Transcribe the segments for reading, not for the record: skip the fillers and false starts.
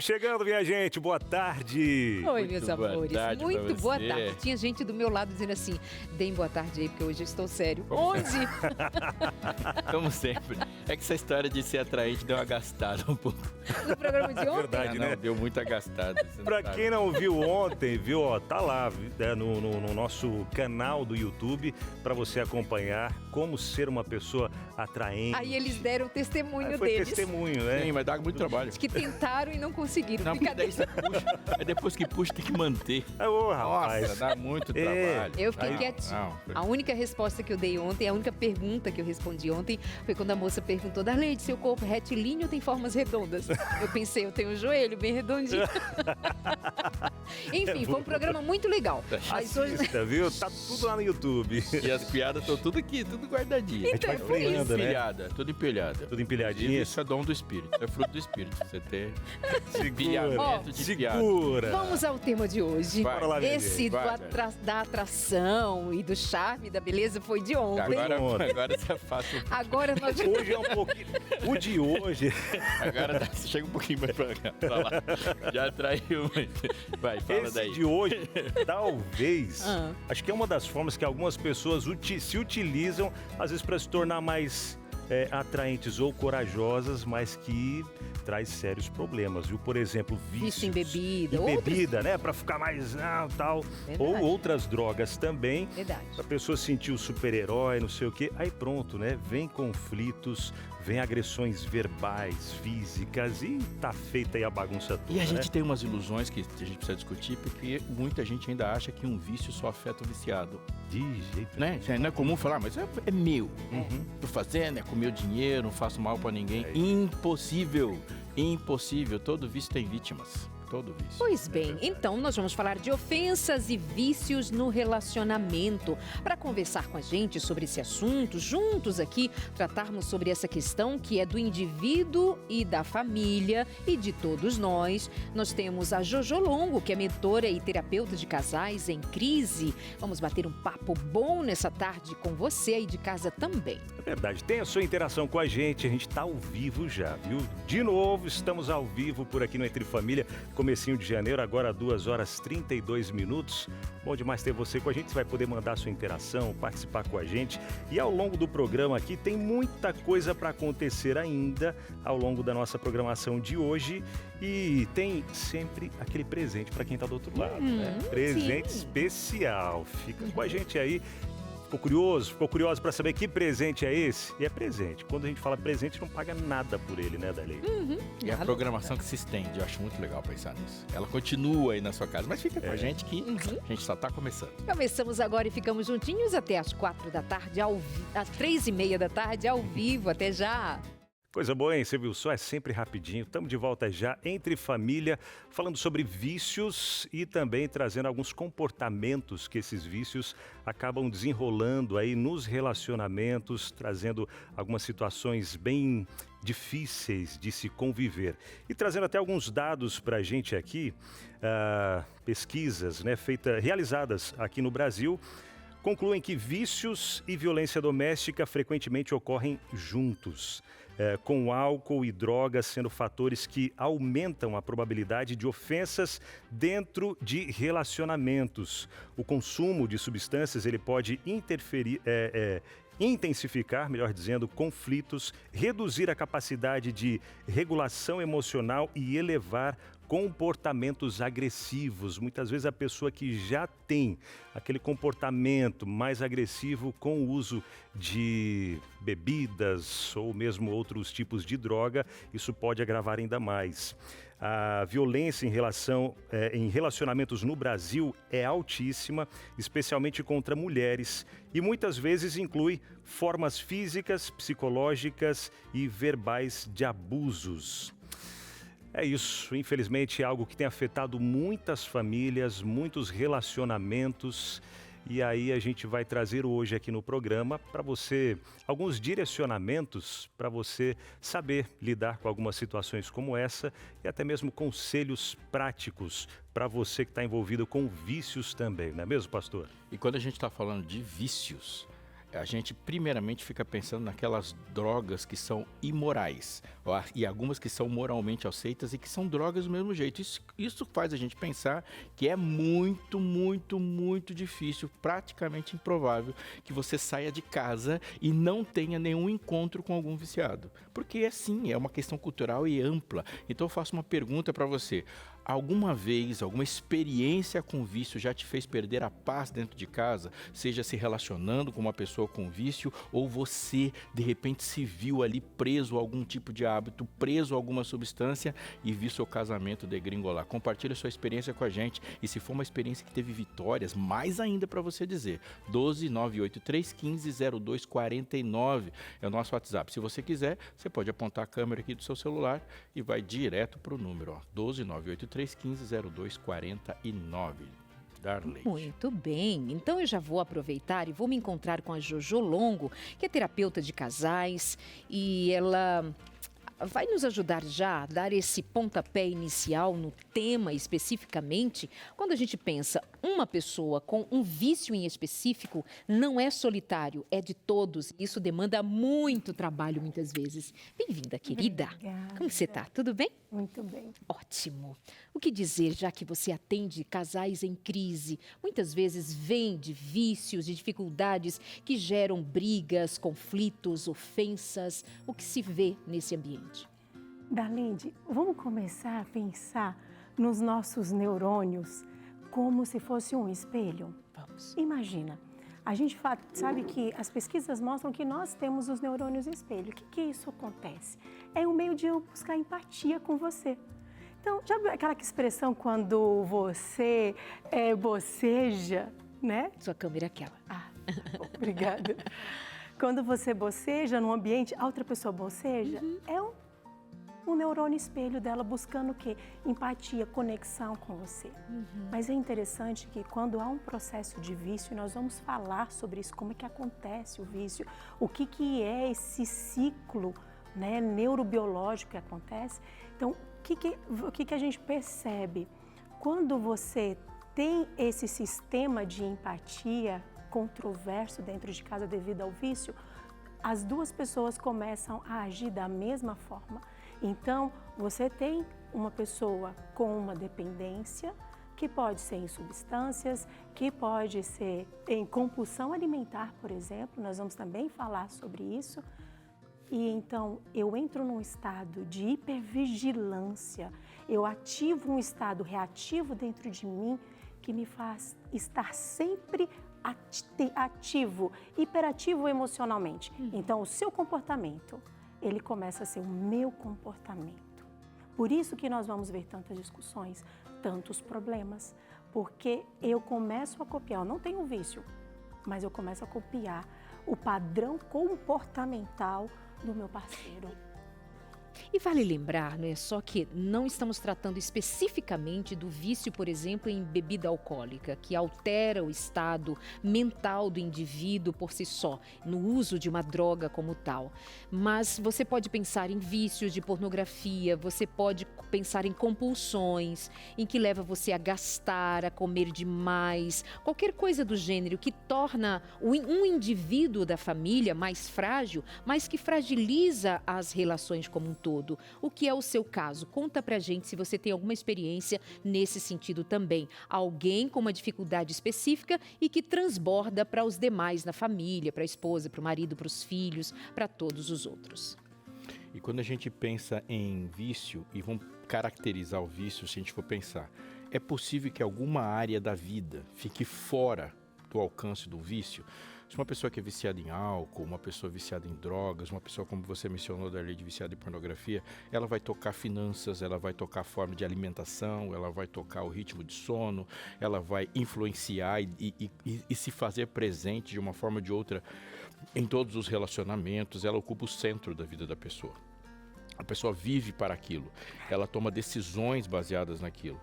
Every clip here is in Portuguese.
Estamos chegando, minha gente. Boa tarde. Oi, meus amores. Tarde muito boa você. tarde. Tinha gente do meu lado dizendo assim, deem boa tarde aí, porque hoje eu estou sério. Onde? Como sempre. É que essa história de ser atraente deu uma gastada um pouco. No programa de ontem? Verdade, Não, né? deu muita gastada. você não Pra sabe. quem não viu ontem, viu, ó, tá lá no nosso canal do YouTube pra você acompanhar como ser uma pessoa atraente. Aí eles deram o testemunho Foi deles. testemunho, né? Sim, mas dá muito trabalho. Que tentaram e não conseguiram. Não, porque daí Brincadeira. você puxa. Aí depois que puxa, tem que manter. Ô, rapaz. Nossa, dá muito É. trabalho. Eu fiquei Não, quietinha. não. A única resposta que eu dei ontem, a única pergunta que eu respondi ontem foi quando a moça perguntou, Darleide, seu corpo é retilíneo ou tem formas redondas? Eu pensei, eu tenho um joelho bem redondinho. Enfim, foi um programa muito legal. Mas hoje... Assista, viu? Tá tudo lá no YouTube. E as piadas estão tudo aqui, tudo guardadinho. Então, vai é por freando, isso. né? Empilhada, tudo empilhada. Tudo empilhadinho. Isso é dom do espírito, é fruto do espírito. Você ter Segura. empilhamento de piada. Segura. Vamos ao tema de hoje. Vai. Bora lá, Nenê. Esse Vai, da atração e do charme, da beleza foi de ontem. Agora você fácil. Agora nós... Hoje é um pouquinho... O de hoje... Agora você chega um pouquinho mais pra cá. Pra lá. Já atraiu muito. Vai, fala Esse daí. de hoje, talvez, Ah. acho que é uma das formas que algumas pessoas se utilizam, às vezes, para se tornar mais atraentes ou corajosas, mas que traz sérios problemas, viu? Por exemplo, vícios. em bebida. Em outros- bebida, né? Para ficar mais tal. Verdade. Ou outras drogas também. Verdade. A pessoa sentir o super-herói, não sei o quê. Aí pronto, né? Vem conflitos, vem agressões verbais, físicas e tá feita aí a bagunça toda, E a né? gente tem umas ilusões que a gente precisa discutir, porque muita gente ainda acha que um vício só afeta o viciado. De jeito Né? Não é comum falar, mas é meu. Uhum. Tô fazendo, é com meu dinheiro, não faço mal pra ninguém. É. Impossível. Impossível. Todo vício tem vítimas. Todo vício. Pois bem, então nós vamos falar de ofensas e vícios no relacionamento. Para conversar com a gente sobre esse assunto, juntos aqui, tratarmos sobre essa questão que é do indivíduo e da família e de todos nós. Nós temos a Jojo Longo, que é mentora e terapeuta de casais em crise. Vamos bater um papo bom nessa tarde com você aí de casa também. É verdade, tem a sua interação com a gente tá ao vivo já, viu? De novo, estamos ao vivo por aqui no Entre Família, comecinho de janeiro, agora 2h32. Bom demais ter você com a gente, você vai poder mandar sua interação, participar com a gente. E ao longo do programa aqui tem muita coisa para acontecer ainda ao longo da nossa programação de hoje. E tem sempre aquele presente para quem tá do outro lado, né? Presente sim. especial. Fica com a gente aí. Ficou curioso para saber que presente é esse? E é presente. Quando a gente fala presente, não paga nada por ele, né, Darley? E a programação que se estende, eu acho muito legal pensar nisso. Ela continua aí na sua casa, mas fica com a gente que a gente só tá começando. Começamos agora e ficamos juntinhos até às 4 da tarde, às 3h30 da tarde, ao vivo. Até já! Coisa boa, hein? Você viu só? É sempre rapidinho. Estamos de volta já Entre Família, falando sobre vícios e também trazendo alguns comportamentos que esses vícios acabam desenrolando aí nos relacionamentos, trazendo algumas situações bem difíceis de se conviver. E trazendo até alguns dados para a gente aqui, pesquisas, né, realizadas aqui no Brasil, concluem que vícios e violência doméstica frequentemente ocorrem juntos, com álcool e drogas sendo fatores que aumentam a probabilidade de ofensas dentro de relacionamentos. O consumo de substâncias ele pode intensificar, melhor dizendo, conflitos, reduzir a capacidade de regulação emocional e elevar comportamentos agressivos. Muitas vezes a pessoa que já tem aquele comportamento mais agressivo com o uso de bebidas ou mesmo outros tipos de droga, isso pode agravar ainda mais. A violência em relacionamentos no Brasil é altíssima, especialmente contra mulheres, e muitas vezes inclui formas físicas, psicológicas e verbais de abusos. É isso, infelizmente é algo que tem afetado muitas famílias, muitos relacionamentos. E aí a gente vai trazer hoje aqui no programa para você alguns direcionamentos para você saber lidar com algumas situações como essa e até mesmo conselhos práticos para você que está envolvido com vícios também, não é mesmo, pastor? E quando a gente está falando de vícios, a gente primeiramente fica pensando naquelas drogas que são imorais e algumas que são moralmente aceitas e que são drogas do mesmo jeito. Isso faz a gente pensar que é muito, muito, muito difícil, praticamente improvável, que você saia de casa e não tenha nenhum encontro com algum viciado. Porque é uma questão cultural e ampla. Então eu faço uma pergunta para você. Alguma vez, alguma experiência com vício já te fez perder a paz dentro de casa? Seja se relacionando com uma pessoa com vício ou você, de repente, se viu ali preso a algum tipo de hábito, preso a alguma substância e viu seu casamento degringolar. Compartilha sua experiência com a gente e se for uma experiência que teve vitórias, mais ainda para você dizer. 12983150249 é o nosso WhatsApp. Se você quiser, você pode apontar a câmera aqui do seu celular e vai direto para o número, 12983150249. Darley. Muito bem, então eu já vou aproveitar e vou me encontrar com a Jojo Longo, que é terapeuta de casais, e ela vai nos ajudar já a dar esse pontapé inicial no tema especificamente. Quando a gente pensa uma pessoa com um vício em específico, não é solitário, é de todos. Isso demanda muito trabalho muitas vezes. Bem-vinda, querida. Obrigada. Como você está? Tudo bem? Muito bem. Ótimo. O que dizer, já que você atende casais em crise? Muitas vezes vem de vícios, de dificuldades que geram brigas, conflitos, ofensas. O que se vê nesse ambiente? Darlinde, vamos começar a pensar nos nossos neurônios como se fosse um espelho? Vamos. Imagina, a gente sabe que as pesquisas mostram que nós temos os neurônios espelho. O que isso acontece? É um meio de eu buscar empatia com você. Então, já viu aquela expressão quando você boceja, né? Sua câmera é aquela. Ah, obrigada. Quando você boceja num ambiente, a outra pessoa boceja, é um neurônio espelho dela buscando o quê? Empatia, conexão com você. Mas é interessante que quando há um processo de vício, nós vamos falar sobre isso, como é que acontece o vício, o que é esse ciclo, né, neurobiológico que acontece. Então, o que a gente percebe? Quando você tem esse sistema de empatia controverso dentro de casa devido ao vício, as duas pessoas começam a agir da mesma forma. Então, você tem uma pessoa com uma dependência, que pode ser em substâncias, que pode ser em compulsão alimentar, por exemplo, nós vamos também falar sobre isso. E então, eu entro num estado de hipervigilância, eu ativo um estado reativo dentro de mim que me faz estar sempre ativo, hiperativo emocionalmente. Então, o seu comportamento, ele começa a ser o meu comportamento. Por isso que nós vamos ver tantas discussões, tantos problemas, porque eu começo a copiar, eu não tenho vício, mas eu começo a copiar o padrão comportamental do meu parceiro. E vale lembrar, não é só que não estamos tratando especificamente do vício, por exemplo, em bebida alcoólica, que altera o estado mental do indivíduo por si só, no uso de uma droga como tal. Mas você pode pensar em vícios de pornografia, você pode pensar em compulsões, em que leva você a gastar, a comer demais, qualquer coisa do gênero que torna um indivíduo da família mais frágil, mas que fragiliza as relações como um todo. O que é o seu caso? Conta pra gente se você tem alguma experiência nesse sentido também. Alguém com uma dificuldade específica e que transborda para os demais na família, para a esposa, para o marido, para os filhos, para todos os outros. E quando a gente pensa em vício, e vamos caracterizar o vício, se a gente for pensar, é possível que alguma área da vida fique fora do alcance do vício? Se uma pessoa que é viciada em álcool, uma pessoa viciada em drogas, uma pessoa, como você mencionou, Darley, viciada em pornografia, ela vai tocar finanças, ela vai tocar a forma de alimentação, ela vai tocar o ritmo de sono, ela vai influenciar e se fazer presente de uma forma ou de outra em todos os relacionamentos. Ela ocupa o centro da vida da pessoa. A pessoa vive para aquilo, ela toma decisões baseadas naquilo.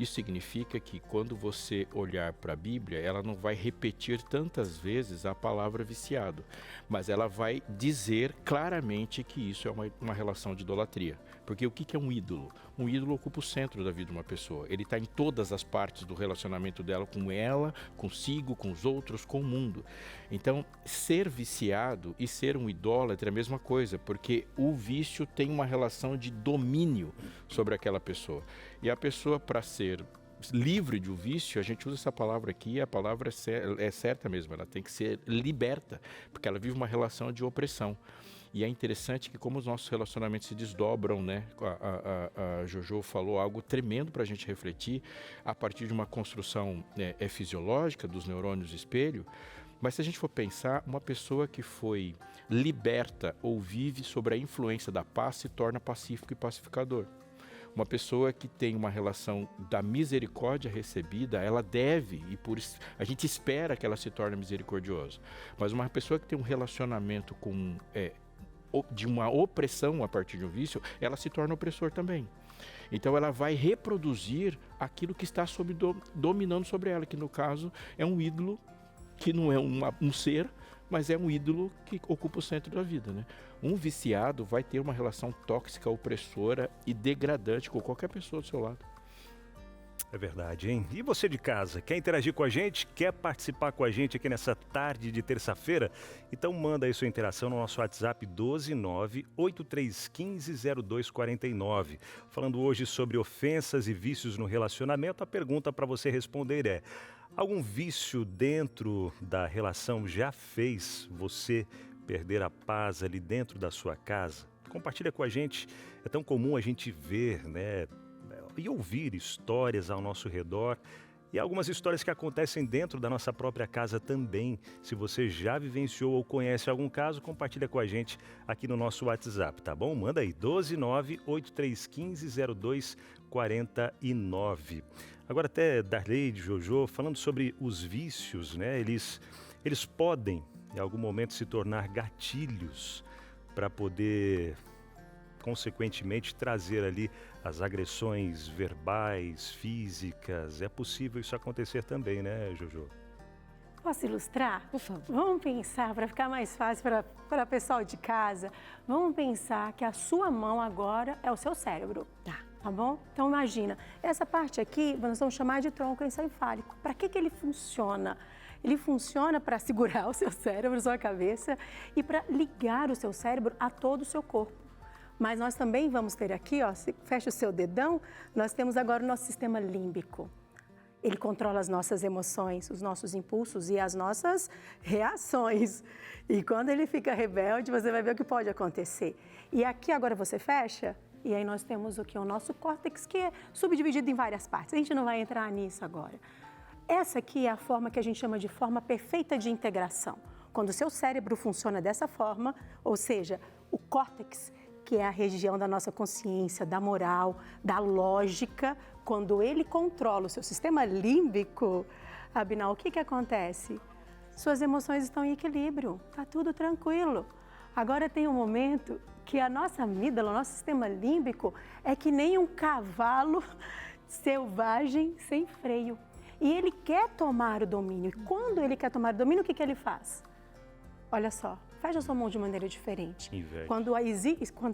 Isso significa que quando você olhar para a Bíblia, ela não vai repetir tantas vezes a palavra viciado, mas ela vai dizer claramente que isso é uma relação de idolatria. Porque o que é um ídolo? Um ídolo ocupa o centro da vida de uma pessoa. Ele está em todas as partes do relacionamento dela com ela, consigo, com os outros, com o mundo. Então, ser viciado e ser um idólatra é a mesma coisa, porque o vício tem uma relação de domínio sobre aquela pessoa. E a pessoa, para ser livre de um vício, a gente usa essa palavra aqui, a palavra é certa mesmo, ela tem que ser liberta, porque ela vive uma relação de opressão. E é interessante que como os nossos relacionamentos se desdobram, né? A Jojo falou algo tremendo para a gente refletir a partir de uma construção fisiológica dos neurônios espelho. Mas se a gente for pensar, uma pessoa que foi liberta ou vive sobre a influência da paz se torna pacífico e pacificador. Uma pessoa que tem uma relação da misericórdia recebida, ela deve, e por isso a gente espera que ela se torne misericordiosa. Mas uma pessoa que tem um relacionamento de uma opressão a partir de um vício, ela se torna opressor também. Então ela vai reproduzir aquilo que está dominando sobre ela, que no caso é um ídolo, que não é um ser, mas é um ídolo que ocupa o centro da vida, né? Um viciado vai ter uma relação tóxica, opressora e degradante com qualquer pessoa do seu lado. É verdade, hein? E você de casa, quer interagir com a gente? Quer participar com a gente aqui nessa tarde de terça-feira? Então manda aí sua interação no nosso WhatsApp 12983150249. Falando hoje sobre ofensas e vícios no relacionamento, a pergunta para você responder é: algum vício dentro da relação já fez você perder a paz ali dentro da sua casa? Compartilha com a gente. É tão comum a gente ver, né, e ouvir histórias ao nosso redor e algumas histórias que acontecem dentro da nossa própria casa também. Se você já vivenciou ou conhece algum caso, compartilha com a gente aqui no nosso WhatsApp, tá bom? Manda aí, 12983150249. Agora até Darleide, Jojo, falando sobre os vícios, né? Eles podem, em algum momento, se tornar gatilhos para poder, consequentemente, trazer ali as agressões verbais, físicas. É possível isso acontecer também, né, Jojo? Posso ilustrar? Por favor. Vamos pensar, para ficar mais fácil para o pessoal de casa, vamos pensar que a sua mão agora é o seu cérebro. Tá bom? Então imagina, essa parte aqui nós vamos chamar de tronco encefálico. Para que ele funciona? Ele funciona para segurar o seu cérebro, sua cabeça e para ligar o seu cérebro a todo o seu corpo. Mas nós também vamos ter aqui, ó, fecha o seu dedão, nós temos agora o nosso sistema límbico. Ele controla as nossas emoções, os nossos impulsos e as nossas reações. E quando ele fica rebelde, você vai ver o que pode acontecer. E aqui agora você fecha, e aí nós temos o que? O nosso córtex, que é subdividido em várias partes. A gente não vai entrar nisso agora. Essa aqui é a forma que a gente chama de forma perfeita de integração. Quando o seu cérebro funciona dessa forma, ou seja, o córtex, que é a região da nossa consciência, da moral, da lógica, quando ele controla o seu sistema límbico, Abinal, o que acontece? Suas emoções estão em equilíbrio, tá tudo tranquilo. Agora tem um momento que a nossa amígdala, o nosso sistema límbico, é que nem um cavalo selvagem sem freio. E ele quer tomar o domínio. E quando ele quer tomar o domínio, o que ele faz? Olha só, fecha a sua mão de maneira diferente. Quando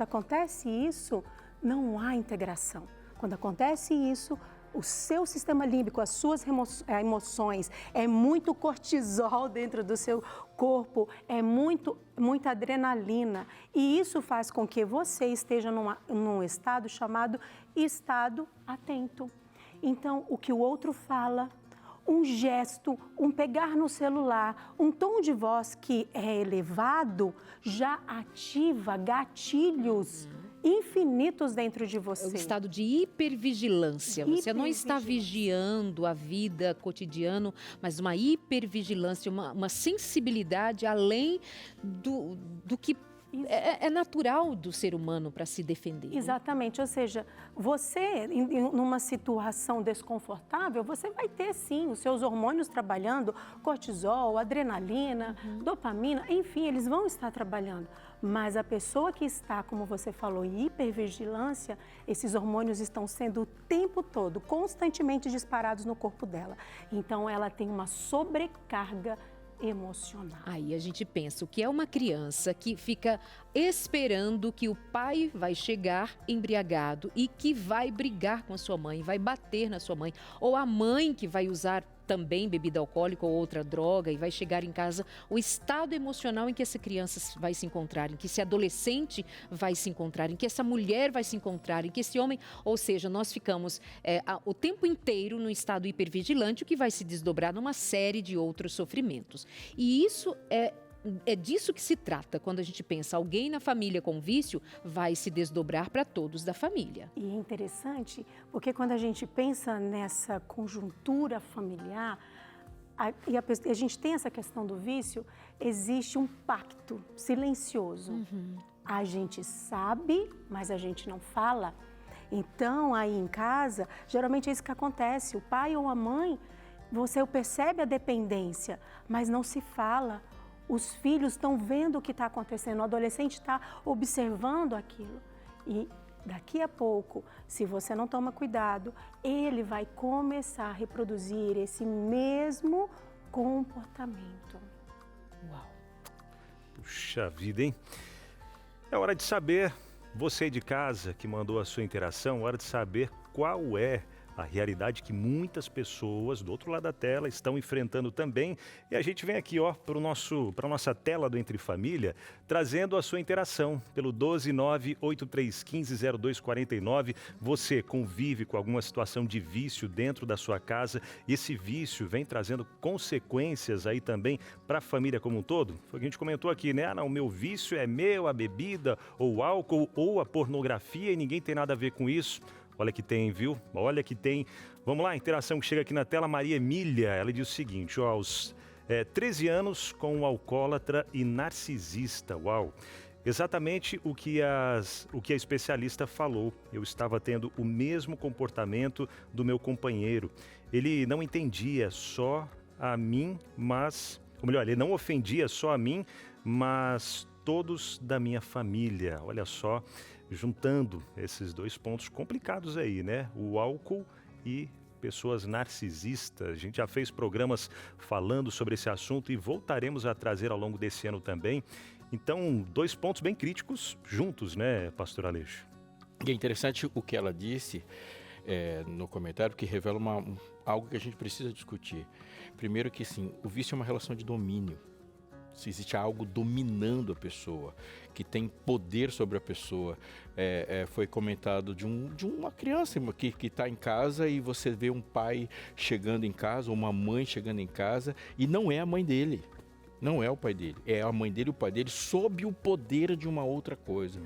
acontece isso, não há integração. Quando acontece isso, o seu sistema límbico, as suas emoções, é muito cortisol dentro do seu corpo, é muita adrenalina. E isso faz com que você esteja num estado chamado estado atento. Então, o que o outro fala, um gesto, um pegar no celular, um tom de voz que é elevado, já ativa gatilhos infinitos dentro de você. É um estado de hipervigilância. Você não está vigiando a vida cotidiana, mas uma hipervigilância, uma sensibilidade além do que é natural do ser humano para se defender. Né? Exatamente, ou seja, você, numa situação desconfortável, você vai ter sim os seus hormônios trabalhando, cortisol, adrenalina, dopamina, enfim, eles vão estar trabalhando. Mas a pessoa que está, como você falou, em hipervigilância, esses hormônios estão sendo o tempo todo, constantemente disparados no corpo dela. Então, ela tem uma sobrecarga emocional. Aí a gente pensa, o que é uma criança que fica esperando que o pai vai chegar embriagado e que vai brigar com a sua mãe, vai bater na sua mãe, ou a mãe que vai usar também bebida alcoólica ou outra droga e vai chegar em casa, o estado emocional em que essa criança vai se encontrar, em que esse adolescente vai se encontrar, em que essa mulher vai se encontrar, em que esse homem, ou seja, nós ficamos o tempo inteiro no estado hipervigilante, o que vai se desdobrar numa série de outros sofrimentos. E isso é disso que se trata quando a gente pensa alguém na família com vício, vai se desdobrar para todos da família. E é interessante porque quando a gente pensa nessa conjuntura familiar, e a gente tem essa questão do vício, existe um pacto silencioso. A gente sabe, mas a gente não fala. Então, aí em casa, geralmente é isso que acontece. O pai ou a mãe, você percebe a dependência, mas não se fala. Os filhos estão vendo o que está acontecendo, o adolescente está observando aquilo. E daqui a pouco, se você não toma cuidado, ele vai começar a reproduzir esse mesmo comportamento. Uau! Puxa vida, hein? É hora de saber, você de casa que mandou a sua interação, hora de saber qual é a realidade que muitas pessoas do outro lado da tela estão enfrentando também. E a gente vem aqui, para a nossa tela do Entre Família, trazendo a sua interação pelo 12983150249. Você convive com alguma situação de vício dentro da sua casa e esse vício vem trazendo consequências aí também para a família como um todo? Foi o que a gente comentou aqui, né? O meu vício é meu, a bebida, ou o álcool, ou a pornografia e ninguém tem nada a ver com isso. Olha que tem, viu? Olha que tem. Vamos lá, a interação que chega aqui na tela, Maria Emília, ela diz o seguinte, aos 13 anos com um alcoólatra e narcisista, uau! Exatamente o que a especialista falou, eu estava tendo o mesmo comportamento do meu companheiro. Ele não entendia só a mim, ou melhor, ele não ofendia só a mim, mas todos da minha família, olha só. Juntando esses dois pontos complicados aí, né? O álcool e pessoas narcisistas. A gente já fez programas falando sobre esse assunto e voltaremos a trazer ao longo desse ano também. Então, dois pontos bem críticos juntos, né, pastor Aleixo? E é interessante o que ela disse no comentário, que revela algo que a gente precisa discutir. Primeiro que, sim, o vício é uma relação de domínio. Se existe algo dominando a pessoa, que tem poder sobre a pessoa. Foi comentado de uma criança que está em casa e você vê um pai chegando em casa, ou uma mãe chegando em casa, e não é a mãe dele, não é o pai dele, é a mãe dele e o pai dele sob o poder de uma outra coisa.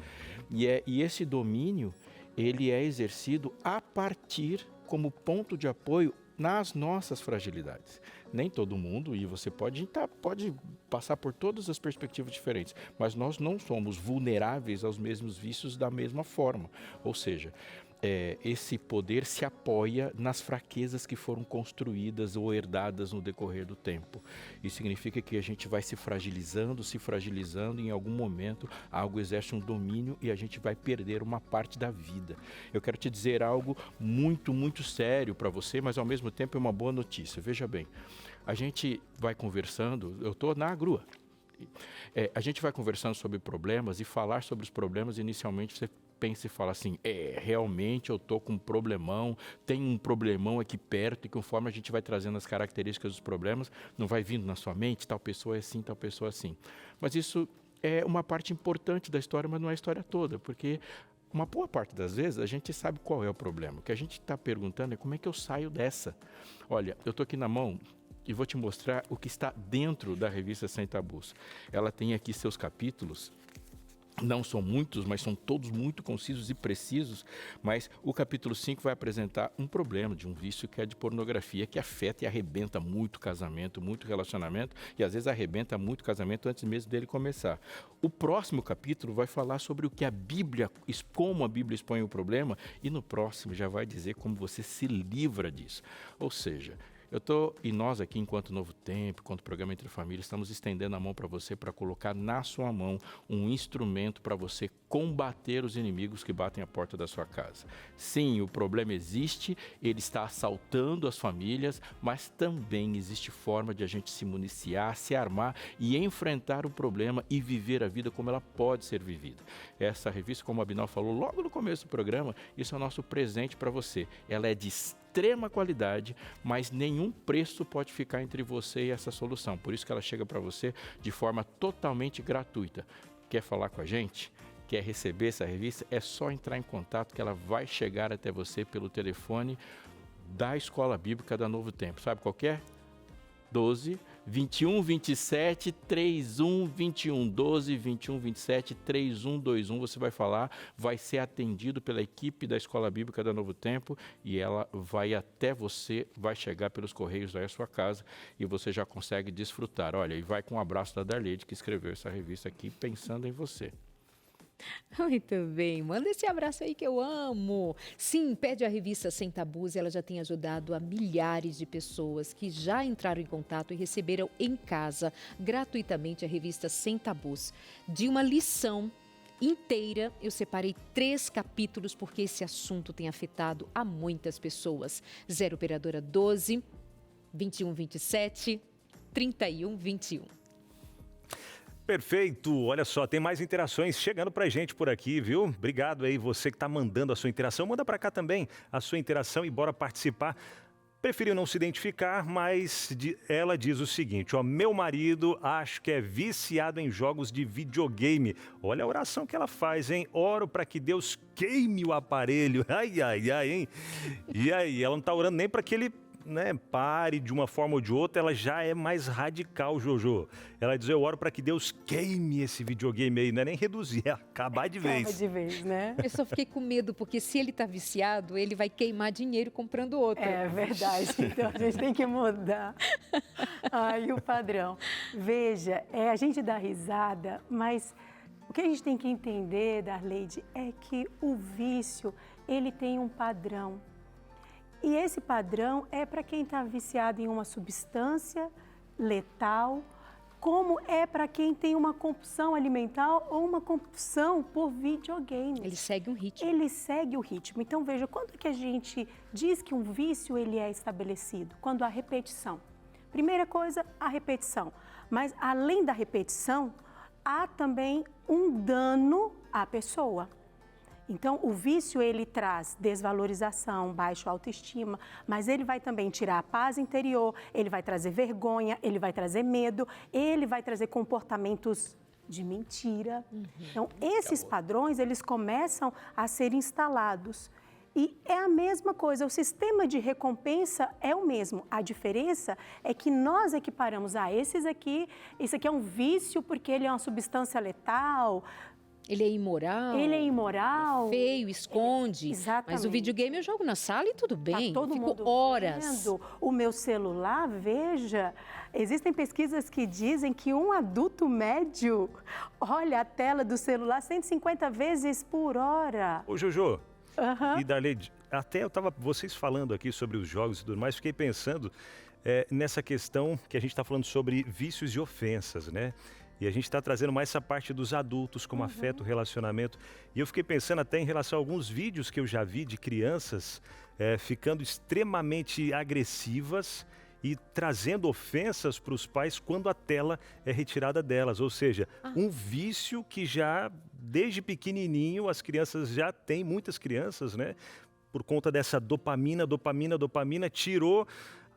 E esse domínio, ele é exercido a partir, como ponto de apoio, nas nossas fragilidades. Nem todo mundo, e você pode passar por todas as perspectivas diferentes, mas nós não somos vulneráveis aos mesmos vícios da mesma forma. Ou seja, esse poder se apoia nas fraquezas que foram construídas ou herdadas no decorrer do tempo. Isso significa que a gente vai se fragilizando, e em algum momento algo exerce um domínio e a gente vai perder uma parte da vida. Eu quero te dizer algo muito, muito sério para você, mas ao mesmo tempo é uma boa notícia. Veja bem, a gente vai conversando, eu estou na grua, a gente vai conversando sobre problemas e falar sobre os problemas, inicialmente você pensa e fala assim, realmente eu estou com um problemão, tem um problemão aqui perto, e conforme a gente vai trazendo as características dos problemas, não vai vindo na sua mente, tal pessoa é assim, tal pessoa é assim. Mas isso é uma parte importante da história, mas não é a história toda, porque uma boa parte das vezes a gente sabe qual é o problema. O que a gente está perguntando é como é que eu saio dessa. Olha, eu estou aqui na mão e vou te mostrar o que está dentro da revista Sem Tabus. Ela tem aqui seus capítulos. Não são muitos, mas são todos muito concisos e precisos. Mas o capítulo 5 vai apresentar um problema de um vício que é de pornografia, que afeta e arrebenta muito casamento, muito relacionamento, e às vezes arrebenta muito casamento antes mesmo dele começar. O próximo capítulo vai falar sobre o que a Bíblia, como a Bíblia expõe o problema, e no próximo já vai dizer como você se livra disso. Ou seja, e nós aqui, enquanto Novo Tempo, enquanto Programa Entre Famílias, estamos estendendo a mão para você, para colocar na sua mão um instrumento para você combater os inimigos que batem a porta da sua casa. Sim, o problema existe, ele está assaltando as famílias, mas também existe forma de a gente se municiar, se armar e enfrentar o problema e viver a vida como ela pode ser vivida. Essa revista, como a Abinal falou logo no começo do programa, isso é o nosso presente para você. Ela é de extrema qualidade, mas nenhum preço pode ficar entre você e essa solução. Por isso que ela chega para você de forma totalmente gratuita. Quer falar com a gente? Quer receber essa revista? É só entrar em contato que ela vai chegar até você pelo telefone da Escola Bíblica da Novo Tempo. Sabe qual que é? 12 21 27 31 21 12 21 27 31 21. Você vai falar, vai ser atendido pela equipe da Escola Bíblica da Novo Tempo e ela vai até você, vai chegar pelos correios aí à sua casa e você já consegue desfrutar. Olha, e vai com um abraço da Darleide, que escreveu essa revista aqui pensando em você. Muito bem, manda esse abraço aí que eu amo. Sim, pede a revista Sem Tabus, ela já tem ajudado a milhares de pessoas que já entraram em contato e receberam em casa gratuitamente a revista Sem Tabus. De uma lição inteira, eu separei 3 capítulos porque esse assunto tem afetado a muitas pessoas. 0 operadora 12 21 27 31 21. Perfeito, olha só, tem mais interações chegando pra gente por aqui, viu? Obrigado aí, você que tá mandando a sua interação, manda pra cá também a sua interação e bora participar. Preferiu não se identificar, mas ela diz o seguinte, ó, meu marido acho que é viciado em jogos de videogame. Olha a oração que ela faz, hein? Oro para que Deus queime o aparelho. Ai, ai, ai, hein? E aí, ela não tá orando nem para que ele pare de uma forma ou de outra, ela já é mais radical, Jojo. Ela diz, eu oro para que Deus queime esse videogame aí, não é nem reduzir, é acabar de vez. Acaba de vez, né? Eu só fiquei com medo, porque se ele tá viciado, ele vai queimar dinheiro comprando outro. É verdade, então a gente tem que mudar aí o padrão. Veja, a gente dá risada, mas o que a gente tem que entender, Darleide, é que o vício, ele tem um padrão. E esse padrão é para quem está viciado em uma substância letal, como é para quem tem uma compulsão alimentar ou uma compulsão por videogame. Ele segue um ritmo. Ele segue o ritmo. Então, veja, quando que a gente diz que um vício ele é estabelecido? Quando há repetição. Primeira coisa, a repetição. Mas, além da repetição, há também um dano à pessoa. Então, o vício, ele traz desvalorização, baixa autoestima, mas ele vai também tirar a paz interior, ele vai trazer vergonha, ele vai trazer medo, ele vai trazer comportamentos de mentira. Então, esses padrões, eles começam a ser instalados. E é a mesma coisa, o sistema de recompensa é o mesmo. A diferença é que nós equiparamos esse aqui é um vício porque ele é uma substância letal. Ele é imoral. Ele é imoral. É feio, esconde. Exatamente. Mas o videogame eu jogo na sala e tudo bem. Tá todo Fico mundo horas. vendo. O meu celular, veja, existem pesquisas que dizem que um adulto médio olha a tela do celular 150 vezes por hora. Ô, Jojo, e Darleide, até eu estava vocês falando aqui sobre os jogos e tudo mais, fiquei pensando nessa questão que a gente está falando sobre vícios e ofensas, né? E a gente está trazendo mais essa parte dos adultos, como afeta o relacionamento. E eu fiquei pensando até em relação a alguns vídeos que eu já vi de crianças ficando extremamente agressivas e trazendo ofensas para os pais quando a tela é retirada delas. Ou seja, um vício que já, desde pequenininho, as crianças já têm, muitas crianças, né? Por conta dessa dopamina, tirou.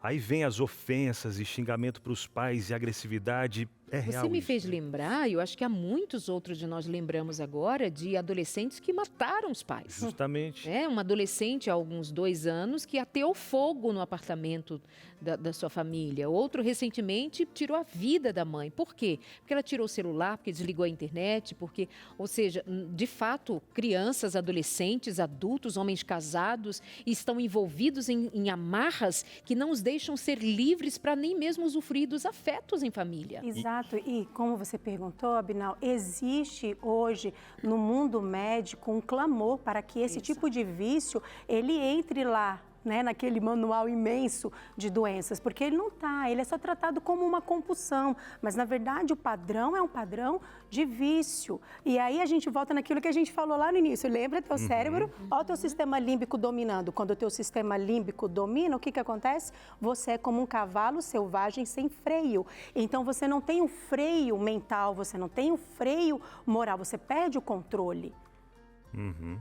Aí vem as ofensas e xingamento para os pais e agressividade. É Você real me isso, fez né? lembrar, e eu acho que há muitos outros de nós lembramos agora, de adolescentes que mataram os pais. Justamente. Uma adolescente há alguns 2 anos que ateou fogo no apartamento da sua família. Outro, recentemente, tirou a vida da mãe. Por quê? Porque ela tirou o celular, porque desligou a internet, porque, ou seja, de fato, crianças, adolescentes, adultos, homens casados estão envolvidos em amarras que não os deixam ser livres para nem mesmo usufruir dos afetos em família. Exato, e como você perguntou, Abinal, existe hoje no mundo médico um clamor para que esse tipo de vício, ele entre lá, né, naquele manual imenso de doenças, porque ele não está, ele é só tratado como uma compulsão, mas na verdade o padrão é um padrão de vício. E aí a gente volta naquilo que a gente falou lá no início, lembra teu cérebro? Olha o teu sistema límbico dominando. Quando o teu sistema límbico domina, o que acontece? Você é como um cavalo selvagem sem freio. Então você não tem um freio mental, você não tem um freio moral, você perde o controle.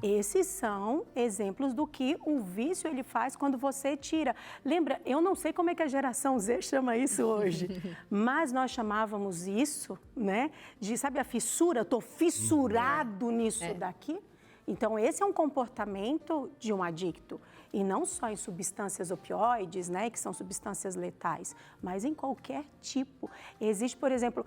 Esses são exemplos do que o vício ele faz quando você tira. Lembra, eu não sei como é que a geração Z chama isso hoje, mas nós chamávamos isso, né, de, sabe, a fissura, eu estou fissurado nisso daqui. Então, esse é um comportamento de um adicto. E não só em substâncias opioides, né, que são substâncias letais, mas em qualquer tipo. Existe, por exemplo,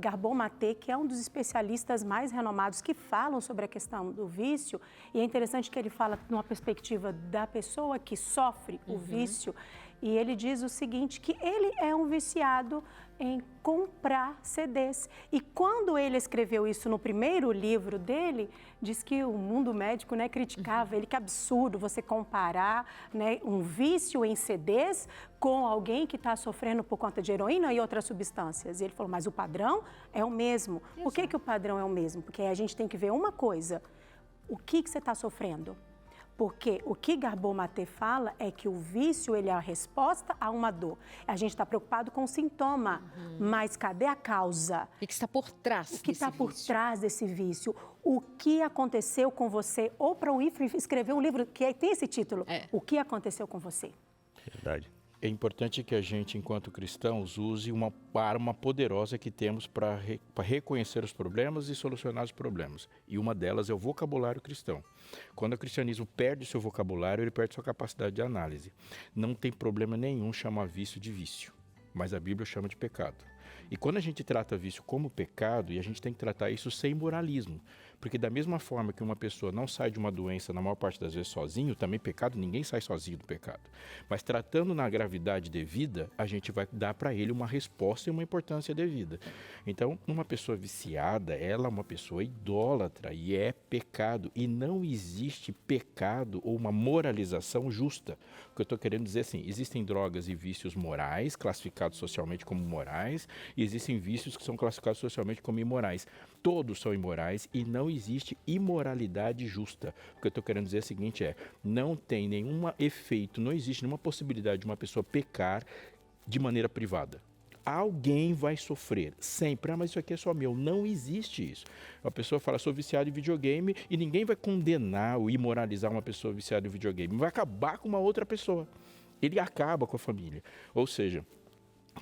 Gabor Maté, que é um dos especialistas mais renomados que falam sobre a questão do vício. E é interessante que ele fala numa perspectiva da pessoa que sofre o vício. E ele diz o seguinte, que ele é um viciado em comprar CDs. E quando ele escreveu isso no primeiro livro dele, diz que o mundo médico, né, criticava ele, que absurdo você comparar, né, um vício em CDs com alguém que está sofrendo por conta de heroína e outras substâncias. E ele falou, mas o padrão é o mesmo. Por que o padrão é o mesmo? Porque a gente tem que ver uma coisa, o que você está sofrendo? Porque o que Gabor Maté fala é que o vício ele é a resposta a uma dor. A gente está preocupado com o sintoma, mas cadê a causa? O que está por trás desse vício? O que está por trás desse vício? O que aconteceu com você? Oprah Winfrey escreveu um livro que tem esse título, O que aconteceu com você? Verdade. É importante que a gente, enquanto cristãos, use uma arma poderosa que temos para reconhecer os problemas e solucionar os problemas. E uma delas é o vocabulário cristão. Quando o cristianismo perde seu vocabulário, ele perde sua capacidade de análise. Não tem problema nenhum chamar vício de vício, mas a Bíblia chama de pecado. E quando a gente trata vício como pecado, e a gente tem que tratar isso sem moralismo, porque da mesma forma que uma pessoa não sai de uma doença, na maior parte das vezes sozinho, também pecado, ninguém sai sozinho do pecado. Mas tratando na gravidade devida, a gente vai dar para ele uma resposta e uma importância devida. Então, uma pessoa viciada, ela é uma pessoa idólatra e é pecado. E não existe pecado ou uma moralização justa. O que eu estou querendo dizer é assim, existem drogas e vícios morais, classificados socialmente como morais, e existem vícios que são classificados socialmente como imorais. Todos são imorais e não existe imoralidade justa. O que eu estou querendo dizer é o seguinte, não tem nenhum efeito, não existe nenhuma possibilidade de uma pessoa pecar de maneira privada. Alguém vai sofrer, sempre. Mas isso aqui é só meu. Não existe isso. Uma pessoa fala, sou viciado em videogame, e ninguém vai condenar ou imoralizar uma pessoa viciada em videogame. Vai acabar com uma outra pessoa. Ele acaba com a família. Ou seja,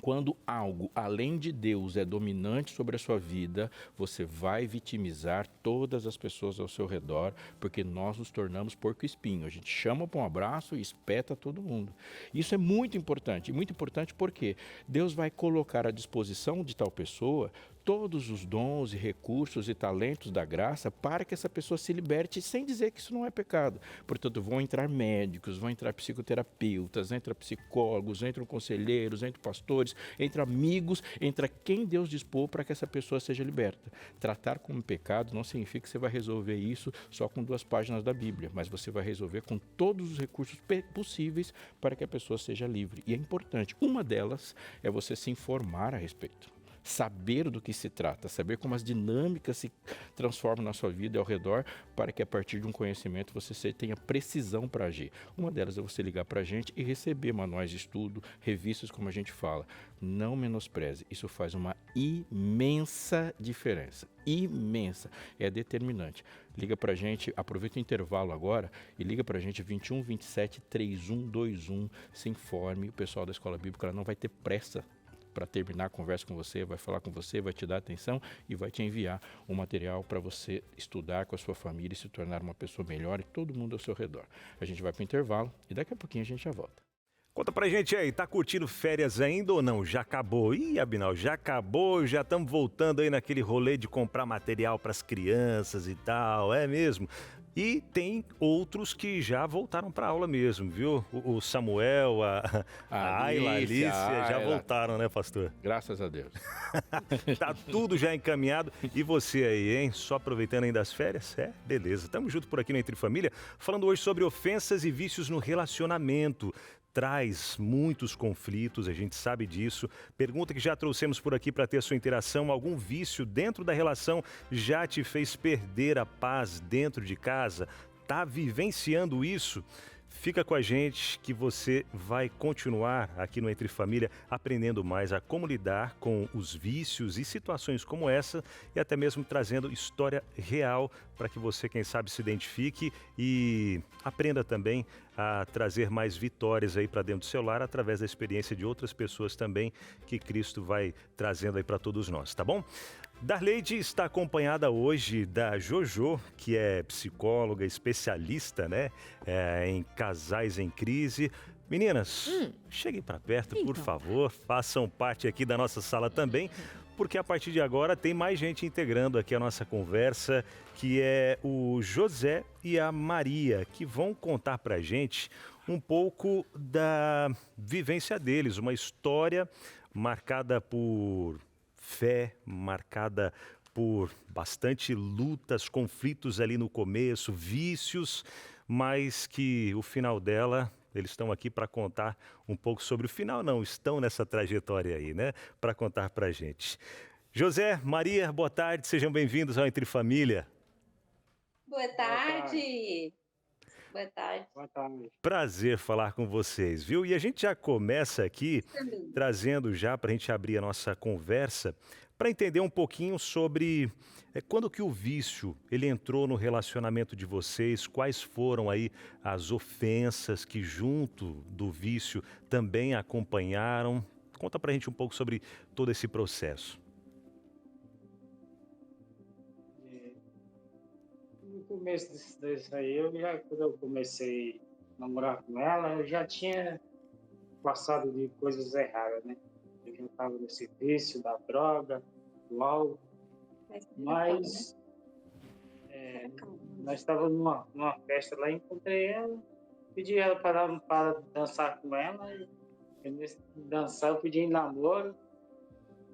quando algo além de Deus é dominante sobre a sua vida, você vai vitimizar todas as pessoas ao seu redor, porque nós nos tornamos porco-espinho. A gente chama para um abraço e espeta todo mundo. Isso é muito importante porque Deus vai colocar à disposição de tal pessoa todos os dons e recursos e talentos da graça para que essa pessoa se liberte sem dizer que isso não é pecado. Portanto, vão entrar médicos, vão entrar psicoterapeutas, entram psicólogos, entram conselheiros, entram pastores, entram amigos, entra quem Deus dispor para que essa pessoa seja liberta. Tratar como pecado não significa que você vai resolver isso só com 2 páginas da Bíblia, mas você vai resolver com todos os recursos possíveis para que a pessoa seja livre. E é importante, uma delas é você se informar a respeito. Saber do que se trata, saber como as dinâmicas se transformam na sua vida e ao redor, para que a partir de um conhecimento você tenha precisão para agir. Uma delas é você ligar para a gente e receber manuais de estudo, revistas, como a gente fala. Não menospreze, isso faz uma imensa diferença, imensa, é determinante. Liga para a gente, aproveita o intervalo agora e liga para a gente 21 27 3121, se informe, o pessoal da Escola Bíblica não vai ter pressa para terminar a conversa com você, vai falar com você, vai te dar atenção e vai te enviar um material para você estudar com a sua família e se tornar uma pessoa melhor e todo mundo ao seu redor. A gente vai para o intervalo e daqui a pouquinho a gente já volta. Conta pra gente aí, tá curtindo férias ainda ou não? Já acabou? Ih, Abinal, já acabou, já estamos voltando aí naquele rolê de comprar material pras crianças e tal, é mesmo? E tem outros que já voltaram para aula mesmo, viu? O Samuel, a Ayla, a Alicia, já voltaram, né, pastor? Graças a Deus. Tá tudo já encaminhado. E você aí, hein? Só aproveitando ainda as férias? É, beleza. Tamo junto por aqui no Entre Família, falando hoje sobre ofensas e vícios no relacionamento. Traz muitos conflitos, a gente sabe disso. Pergunta que já trouxemos por aqui para ter a sua interação. Algum vício dentro da relação já te fez perder a paz dentro de casa? Tá vivenciando isso? Fica com a gente que você vai continuar aqui no Entre Família aprendendo mais a como lidar com os vícios e situações como essa e até mesmo trazendo história real para que você, quem sabe, se identifique e aprenda também a trazer mais vitórias aí para dentro do seu lar através da experiência de outras pessoas também que Cristo vai trazendo aí para todos nós, tá bom? Darleide está acompanhada hoje da Jojo, que é psicóloga, especialista, né, em casais em crise. Meninas, cheguem para perto, por favor, façam parte aqui da nossa sala também, porque a partir de agora tem mais gente integrando aqui a nossa conversa, que é o José e a Maria, que vão contar para a gente um pouco da vivência deles, uma história marcada por fé, marcada por bastante lutas, conflitos ali no começo, vícios, mas que o final dela, eles estão aqui para contar um pouco sobre o final, não, estão nessa trajetória aí, né, para contar para a gente. José, Maria, boa tarde, sejam bem-vindos ao Entre Família. Boa tarde. Boa tarde. Boa tarde. Prazer falar com vocês, viu? E a gente já começa aqui Também. trazendo já para a gente abrir a nossa conversa para entender um pouquinho sobre quando que o vício ele entrou no relacionamento de vocês, quais foram aí as ofensas que junto do vício também acompanharam. Conta para a gente um pouco sobre todo esse processo. No começo disso aí, quando eu comecei a namorar com ela, eu já tinha passado de coisas erradas, né? Eu já estava nesse vício da droga, do álcool, mas nós estávamos numa festa lá, encontrei ela, pedi ela para dançar com ela, e nesse dançar eu pedi em namoro,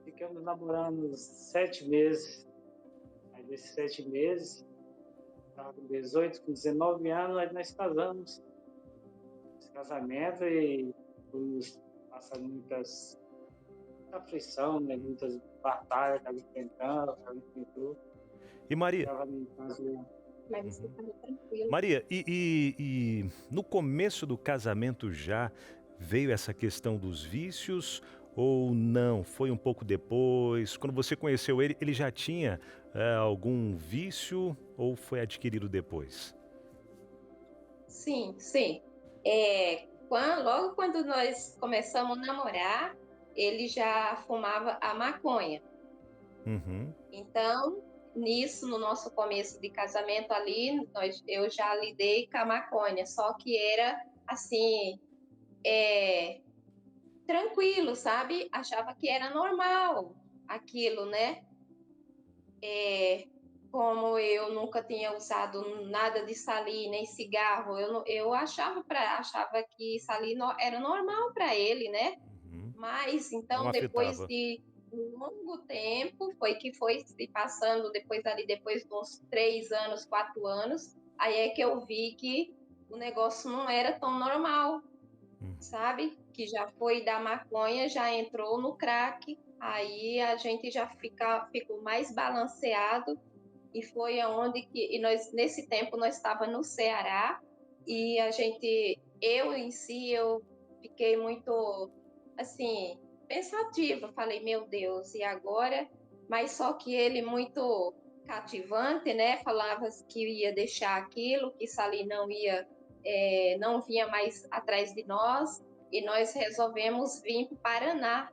ficamos namorando 7 meses, aí desses 7 meses, estava com 18, com 19 anos, aí nós casamos. Esse casamento e fomos passando muitas aflição, né? Muitas batalhas que a gente enfrentando, que a gente enfrentou. E Maria? Mas você estava tranquilo. Maria, e no começo do casamento já veio essa questão dos vícios ou não? Foi um pouco depois? Quando você conheceu ele, ele já tinha algum vício ou foi adquirido depois? Sim, sim. Logo quando nós começamos a namorar, ele já fumava a maconha. Uhum. Então, nisso, no nosso começo de casamento ali, eu já lidei com a maconha, só que era assim, tranquilo, sabe? Achava que era normal aquilo, né? Como eu nunca tinha usado nada de salim, nem cigarro, eu achava que salim era normal para ele, né? Uhum. Mas, então, Não depois afetava. de um longo tempo, foi se passando, depois de uns 3 anos, 4 anos, aí é que eu vi que o negócio não era tão normal, sabe? Que já foi da maconha, já entrou no crack, aí a gente já ficou mais balanceado, e foi aonde nesse tempo, nós estávamos no Ceará, e eu fiquei muito, assim, pensativa, falei, meu Deus, e agora? Mas só que ele muito cativante, né? Falava que ia deixar aquilo, que Salim não vinha mais atrás de nós, e nós resolvemos vir para o Paraná.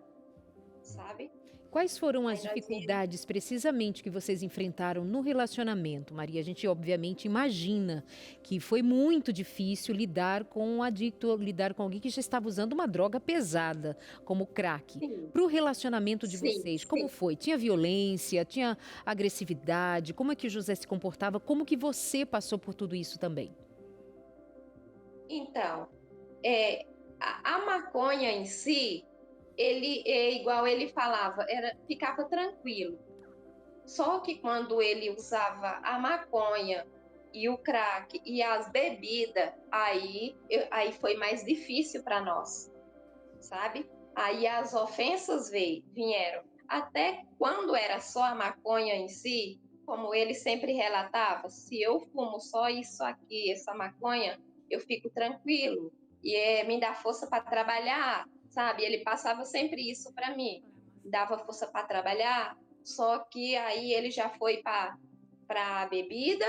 sabe? Quais foram as Aí nós dificuldades precisamente que vocês enfrentaram no relacionamento, Maria? A gente obviamente imagina que foi muito difícil lidar com um adicto, lidar com alguém que já estava usando uma droga pesada, como o crack. Sim, Para o relacionamento de sim, vocês, como sim. foi? Tinha violência, tinha agressividade? Como é que o José se comportava? Como que você passou por tudo isso também? Então, a maconha em si, ele é igual ele falava, ficava tranquilo. Só que quando ele usava a maconha e o crack e as bebidas, aí foi mais difícil para nós, sabe? Aí as ofensas vieram. Até quando era só a maconha em si, como ele sempre relatava, se eu fumo só isso aqui, essa maconha, eu fico tranquilo e me dá força para trabalhar, sabe? Ele passava sempre isso para mim, dava força para trabalhar. Só que aí ele já foi para a bebida,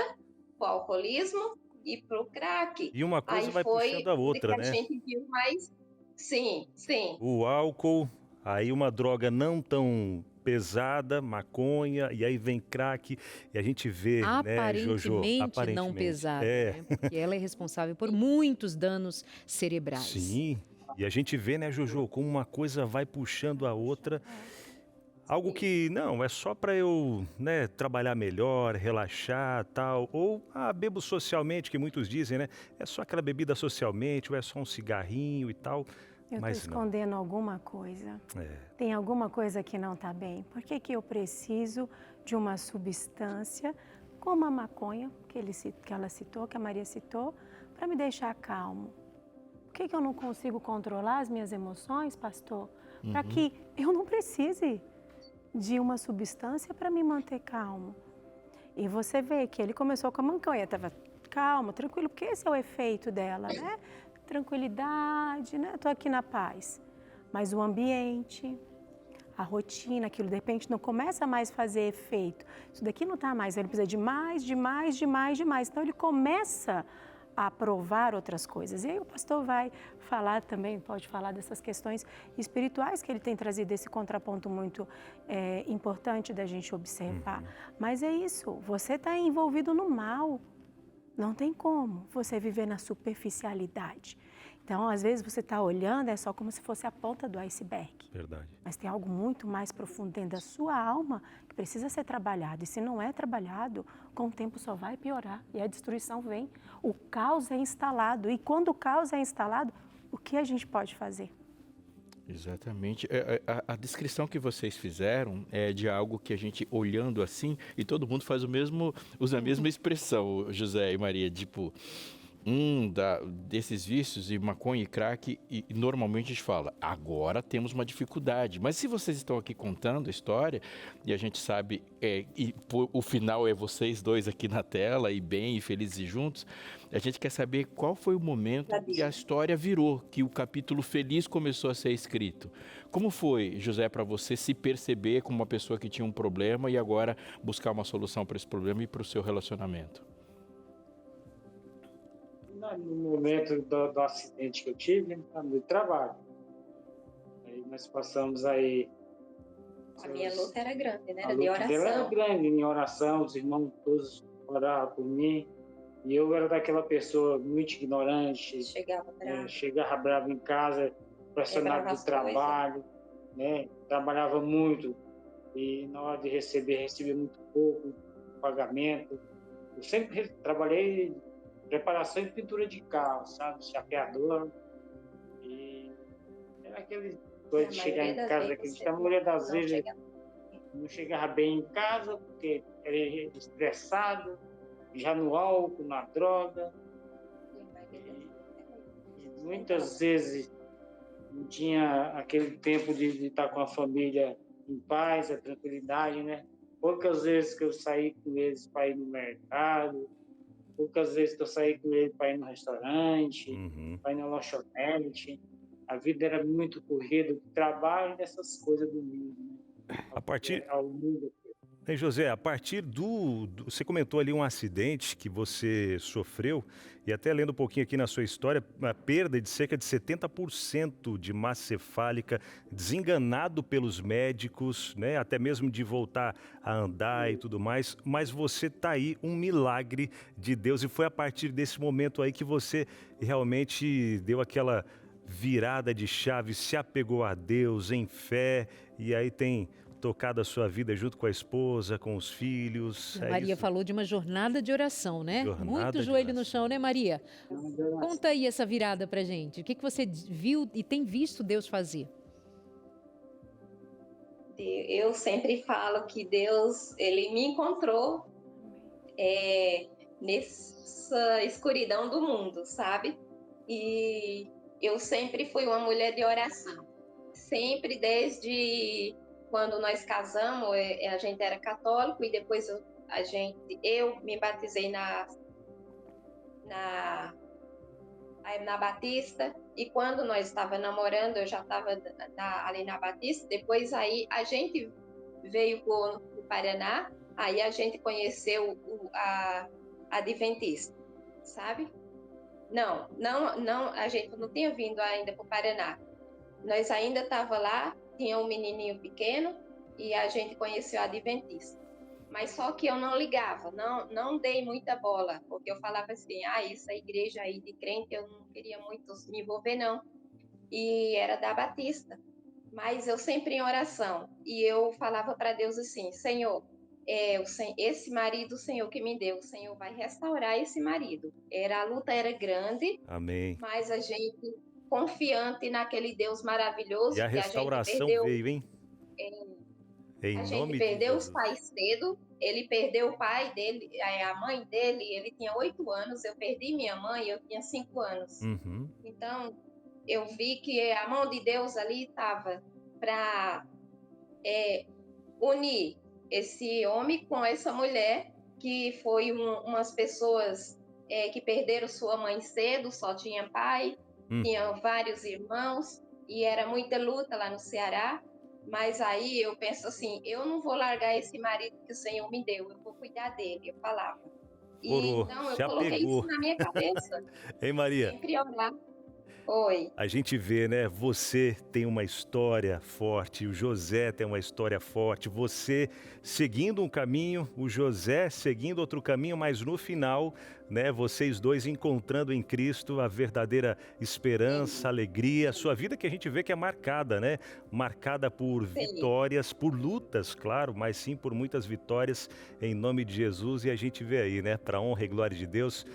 para o alcoolismo e para o crack. E uma coisa Aí vai puxando foi a onde que outra, a né? gente viu mais. Sim, sim. O álcool, aí uma droga não tão pesada, maconha, e aí vem crack, e a gente vê, né, Jojo, Aparentemente não aparentemente. pesada, É, né? Porque ela é responsável por muitos danos cerebrais. sim. E a gente vê, né, Jojo, como uma coisa vai puxando a outra. Algo que, não, é só para eu, né, trabalhar melhor, relaxar, tal. Ou, bebo socialmente, que muitos dizem, né? É só aquela bebida socialmente, ou é só um cigarrinho e tal. Eu estou Mas não. escondendo alguma coisa. É. Tem alguma coisa que não está bem. Por que que eu preciso de uma substância como a maconha, que ela citou, que a Maria citou, para me deixar calmo? Por que que eu não consigo controlar as minhas emoções, pastor? Para que eu não precise de uma substância para me manter calmo. E você vê que ele começou com a maconha, estava calmo, tranquilo, porque esse é o efeito dela, né? Tranquilidade, né? Estou aqui na paz. Mas o ambiente, a rotina, aquilo de repente não começa mais a fazer efeito. Isso daqui não está mais, ele precisa de mais, de mais, de mais, de mais. Então ele começa a provar outras coisas. E aí o pastor vai falar também, pode falar dessas questões espirituais que ele tem trazido, esse contraponto muito importante da gente observar. Mas é isso, você está envolvido no mal. Não tem como você viver na superficialidade. Então, às vezes, você está olhando, é só como se fosse a ponta do iceberg. Verdade. Mas tem algo muito mais profundo dentro da sua alma que precisa ser trabalhado. E se não é trabalhado, com o tempo só vai piorar. E a destruição vem. O caos é instalado. E quando o caos é instalado, o que a gente pode fazer? Exatamente. A descrição que vocês fizeram é de algo que a gente olhando assim, e todo mundo faz usa a mesma expressão, José e Maria, tipo, desses vícios de maconha e crack, e normalmente a gente fala, agora temos uma dificuldade. Mas se vocês estão aqui contando a história, e a gente sabe, o final é vocês dois aqui na tela, e bem, e felizes e juntos, a gente quer saber qual foi o momento que a história virou, que o capítulo feliz começou a ser escrito. Como foi, José, para você se perceber como uma pessoa que tinha um problema e agora buscar uma solução para esse problema e para o seu relacionamento? No momento do acidente que eu tive, no trabalho. Aí nós passamos aí. A minha luta era grande, né? A Era de luta dela era oração. grande, em oração, os irmãos todos oravam por mim. E eu era daquela pessoa muito ignorante, Chegava bravo. chegava bravo em casa, pressionado Quebrava do as trabalho, né? Trabalhava muito e na hora de receber, recebia muito pouco pagamento. Eu sempre trabalhei preparação e pintura de carro, sabe? Chapeador. E era aquele coisa de chegar em casa daquele dia. A maioria das vezes não chegava bem em casa, porque era estressado, já no álcool, na droga. E muitas vezes não tinha aquele tempo de estar com a família em paz, a tranquilidade, né? Poucas vezes que eu saí com eles para ir no mercado, poucas vezes que eu saí com ele para ir no restaurante, para ir na lanchonete. A vida era muito corrida, do trabalho e dessas coisas do mundo. Né? A partir, Ao mundo. José, a partir você comentou ali um acidente que você sofreu, e até lendo um pouquinho aqui na sua história, a perda de cerca de 70% de massa cefálica, desenganado pelos médicos, né? Até mesmo de voltar a andar e tudo mais, mas você tá aí, um milagre de Deus, e foi a partir desse momento aí que você realmente deu aquela virada de chave, se apegou a Deus em fé, e aí tem tocado a sua vida junto com a esposa, com os filhos. A Maria falou de uma jornada de oração, né? Jornada Muito de joelho no oração. chão, né, Maria? Conta aí essa virada pra gente. O que você viu e tem visto Deus fazer? Eu sempre falo que Deus, ele me encontrou nessa escuridão do mundo, sabe? E eu sempre fui uma mulher de oração. Sempre, desde quando nós casamos, a gente era católico, e depois eu me batizei na Batista, e quando nós estávamos namorando, eu já estava ali na Batista. Depois aí a gente veio para o Paraná, aí a gente conheceu a Adventista, sabe? Não, a gente não tinha vindo ainda para o Paraná. Nós ainda estava lá, tinha um menininho pequeno, e a gente conheceu a Adventista. Mas só que eu não ligava, não dei muita bola, porque eu falava assim, essa igreja aí de crente, eu não queria muito me envolver, não. E era da Batista. Mas eu sempre em oração, e eu falava para Deus assim, Senhor, esse marido, o Senhor que me deu, o Senhor vai restaurar esse marido. A luta era grande, Amém. mas a gente confiante naquele Deus maravilhoso. E a restauração veio, hein? Em a nome gente de perdeu Jesus. os pais cedo, ele perdeu o pai dele, a mãe dele, ele tinha 8 anos, eu perdi minha mãe, eu tinha 5 anos. Uhum. Então, eu vi que a mão de Deus ali estava para unir esse homem com essa mulher, que foi umas pessoas que perderam sua mãe cedo, só tinha pai, tinha vários irmãos, e era muita luta lá no Ceará. Mas aí eu penso assim, eu não vou largar esse marido que o Senhor me deu, eu vou cuidar dele, eu falava. Então eu coloquei isso na minha cabeça. Hein, Maria? Sempre orar. Oi. A gente vê, né? Você tem uma história forte, o José tem uma história forte, você seguindo um caminho, o José seguindo outro caminho, mas no final, né? Vocês dois encontrando em Cristo a verdadeira esperança, alegria, sua vida que a gente vê que é marcada, né? Marcada por vitórias, por lutas, claro, mas sim por muitas vitórias em nome de Jesus, e a gente vê aí, né? Para a honra e glória de Deus.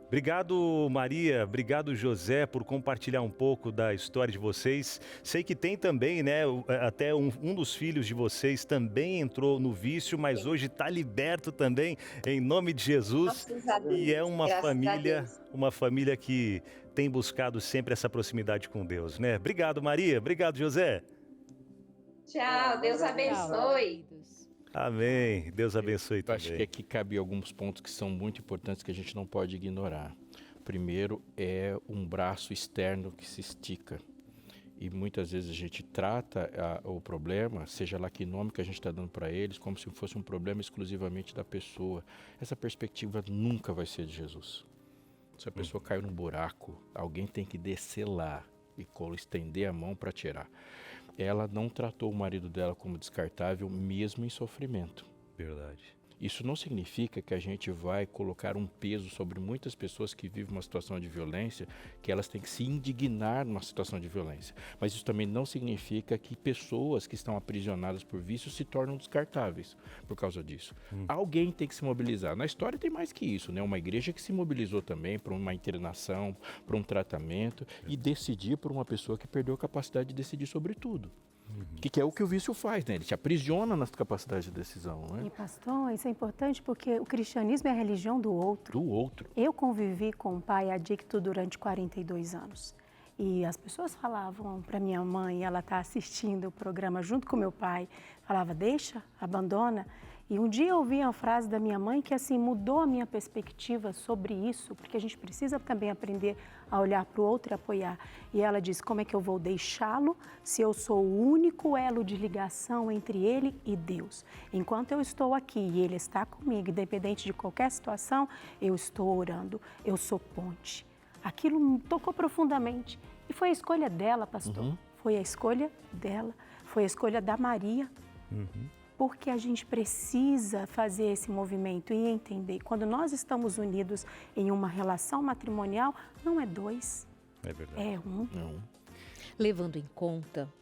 Obrigado, Maria. Obrigado, José, por compartilhar um pouco da história de vocês. Sei que tem também, né, até um dos filhos de vocês também entrou no vício, mas hoje está liberto também, em nome de Jesus. E é uma família que tem buscado sempre essa proximidade com Deus, né? Obrigado, Maria. Obrigado, José. Tchau, Deus abençoe. Amém. Deus abençoe também. Acho que aqui cabe alguns pontos que são muito importantes que a gente não pode ignorar. Primeiro é um braço externo que se estica. E muitas vezes a gente trata o problema, seja lá que nome que a gente está dando para eles, como se fosse um problema exclusivamente da pessoa. Essa perspectiva nunca vai ser de Jesus. Se a pessoa caiu num buraco, alguém tem que descer lá e estender a mão para tirar. Ela não tratou o marido dela como descartável, mesmo em sofrimento. Verdade. Isso não significa que a gente vai colocar um peso sobre muitas pessoas que vivem uma situação de violência, que elas têm que se indignar numa situação de violência. Mas isso também não significa que pessoas que estão aprisionadas por vícios se tornam descartáveis por causa disso. Alguém tem que se mobilizar. Na história tem mais que isso, né? Uma igreja que se mobilizou também para uma internação, para um tratamento e decidir por uma pessoa que perdeu a capacidade de decidir sobre tudo. Que é o que o vício faz, né? Ele te aprisiona nas capacidades de decisão, né? E pastor, isso é importante porque o cristianismo é a religião do outro. Do outro. Eu convivi com um pai adicto durante 42 anos. E as pessoas falavam para minha mãe, ela está assistindo o programa junto com meu pai, falava, deixa, abandona. E um dia eu ouvi uma frase da minha mãe que assim mudou a minha perspectiva sobre isso, porque a gente precisa também aprender a olhar para o outro e apoiar. E ela disse: como é que eu vou deixá-lo se eu sou o único elo de ligação entre ele e Deus? Enquanto eu estou aqui e ele está comigo, independente de qualquer situação, eu estou orando, eu sou ponte. Aquilo me tocou profundamente. E foi a escolha dela, pastor. Foi a escolha dela, foi a escolha da Maria. Porque a gente precisa fazer esse movimento e entender. Quando nós estamos unidos em uma relação matrimonial, não é dois, é um. Levando em conta,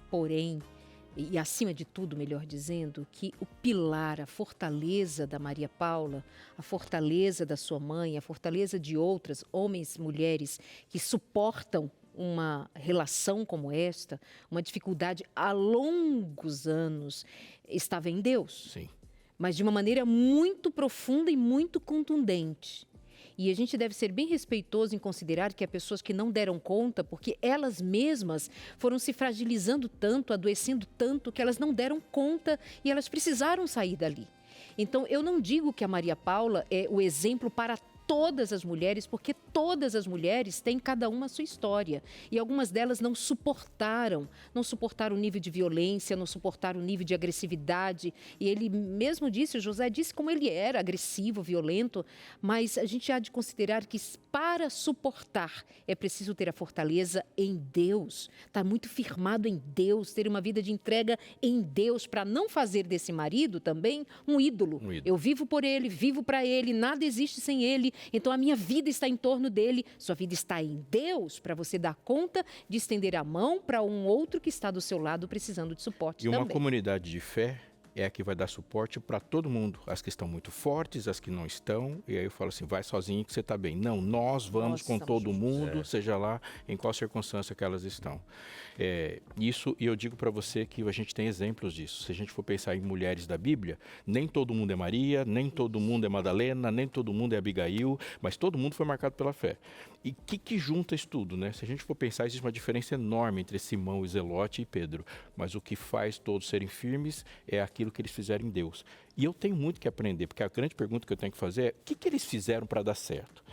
porém, e acima de tudo, melhor dizendo, que o pilar, a fortaleza da Maria Paula, a fortaleza da sua mãe, a fortaleza de outras homens e mulheres que suportam uma relação como esta, uma dificuldade há longos anos, estava em Deus. Sim. Mas de uma maneira muito profunda e muito contundente. E a gente deve ser bem respeitoso em considerar que há pessoas que não deram conta porque elas mesmas foram se fragilizando tanto, adoecendo tanto, que elas não deram conta e elas precisaram sair dali. Então, eu não digo que a Maria Paula é o exemplo para todas as mulheres, porque todas as mulheres têm cada uma a sua história. E algumas delas não suportaram o nível de violência, não suportaram o nível de agressividade. E ele mesmo disse, o José disse como ele era agressivo, violento, mas a gente há de considerar que para suportar é preciso ter a fortaleza em Deus, estar muito firmado em Deus, ter uma vida de entrega em Deus, para não fazer desse marido também um ídolo. Eu vivo por ele, vivo para ele, nada existe sem ele. Então, a minha vida está em torno dele. Sua vida está em Deus para você dar conta de estender a mão para um outro que está do seu lado precisando de suporte também. E uma comunidade de fé é a que vai dar suporte para todo mundo. As que estão muito fortes, as que não estão. E aí eu falo assim, vai sozinho que você está bem. Não, nós vamos com todo mundo, seja lá em qual circunstância que elas estão. Isso, e eu digo para você que a gente tem exemplos disso. Se a gente for pensar em mulheres da Bíblia, nem todo mundo é Maria, nem todo mundo é Madalena, nem todo mundo é Abigail, mas todo mundo foi marcado pela fé. E o que junta isso tudo, né? Se a gente for pensar, existe uma diferença enorme entre Simão, Zelote e Pedro. Mas o que faz todos serem firmes é aquilo que eles fizeram em Deus. E eu tenho muito que aprender, porque a grande pergunta que eu tenho que fazer é: o que eles fizeram para dar certo?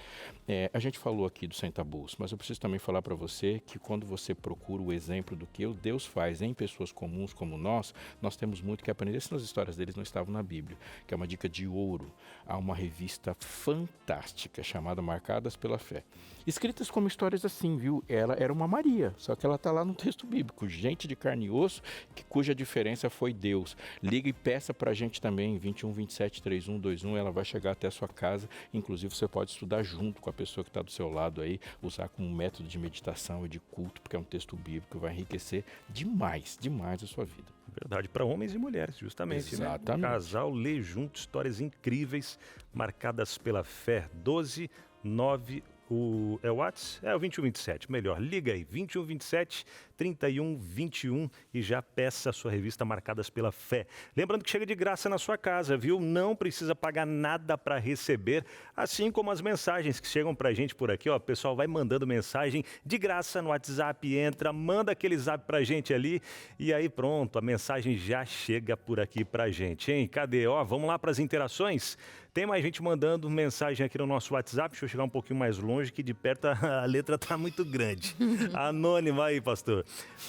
A gente falou aqui do sem tabus, mas eu preciso também falar para você que quando você procura o exemplo do que Deus faz em pessoas comuns como nós temos muito que aprender. Senão as histórias deles não estavam na Bíblia, que é uma dica de ouro. Há uma revista fantástica chamada Marcadas pela Fé. Escritas como histórias assim, viu? Ela era uma Maria, só que ela está lá no texto bíblico. Gente de carne e osso, cuja diferença foi Deus. Liga e peça para a gente também, 21 27 31 21, ela vai chegar até a sua casa. Inclusive, você pode estudar junto com a pessoa que está do seu lado aí, usar como método de meditação e de culto, porque é um texto bíblico que vai enriquecer demais, demais a sua vida. Verdade, para homens e mulheres, justamente. Exatamente. Né? O casal lê junto histórias incríveis, marcadas pela fé. 12 9 o WhatsApp? O 2127, melhor, liga aí, 2127 3121 e já peça a sua revista Marcadas pela Fé. Lembrando que chega de graça na sua casa, viu? Não precisa pagar nada para receber, assim como as mensagens que chegam pra gente por aqui, ó. O pessoal vai mandando mensagem de graça no WhatsApp, entra, manda aquele zap pra gente ali e aí pronto, a mensagem já chega por aqui pra gente, hein? Cadê? Ó, vamos lá para as interações? Tem mais gente mandando mensagem aqui no nosso WhatsApp. Deixa eu chegar um pouquinho mais longe, que de perto a letra tá muito grande. Anônima aí, pastor.